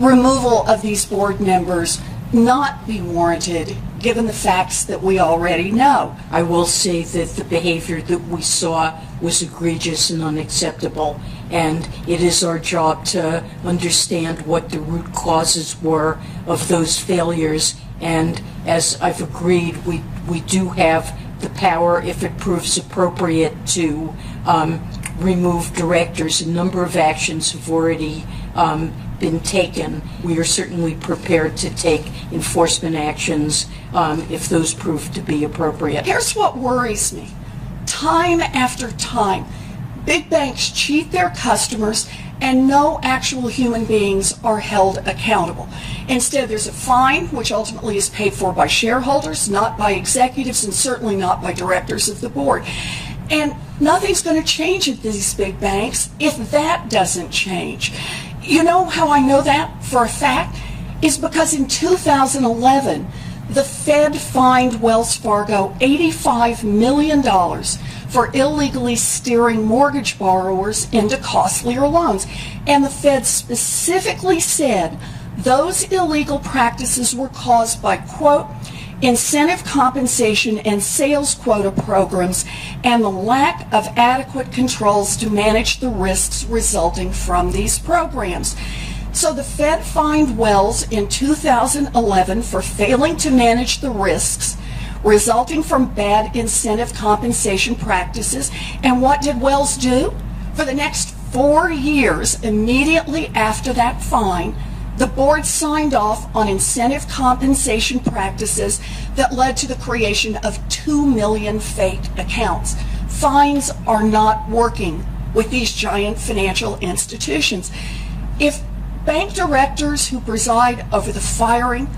removal of these board members not be warranted given the facts that we already know? I will say that the behavior that we saw was egregious and unacceptable, and it is our job to understand what the root causes were of those failures. And as I've agreed, we do have the power, if it proves appropriate, to remove directors. A number of actions have already been taken. We are certainly prepared to take enforcement actions if those prove to be appropriate. Here's what worries me. Time after time, big banks cheat their customers and no actual human beings are held accountable. Instead, there's a fine, which ultimately is paid for by shareholders, not by executives, and certainly not by directors of the board. And nothing's going to change at these big banks if that doesn't change. You know how I know that for a fact? Is because in 2011, the Fed fined Wells Fargo $85 million for illegally steering mortgage borrowers into costlier loans. And the Fed specifically said those illegal practices were caused by, quote, incentive compensation and sales quota programs and the lack of adequate controls to manage the risks resulting from these programs. So the Fed fined Wells in 2011 for failing to manage the risks resulting from bad incentive compensation practices. And what did Wells do? For the next 4 years, immediately after that fine, the board signed off on incentive compensation practices that led to the creation of 2 million fake accounts. Fines are not working with these giant financial institutions. If bank directors who preside over the firing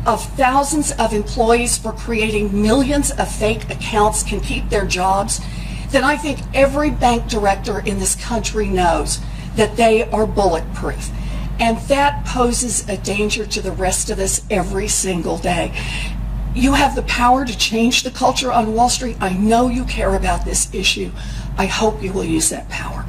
of thousands of employees for creating millions of fake accounts can keep their jobs, then I think every bank director in this country knows that they are bulletproof. And that poses a danger to the rest of us every single day. You have the power to change the culture on Wall Street. I know you care about this issue. I hope you will use that power.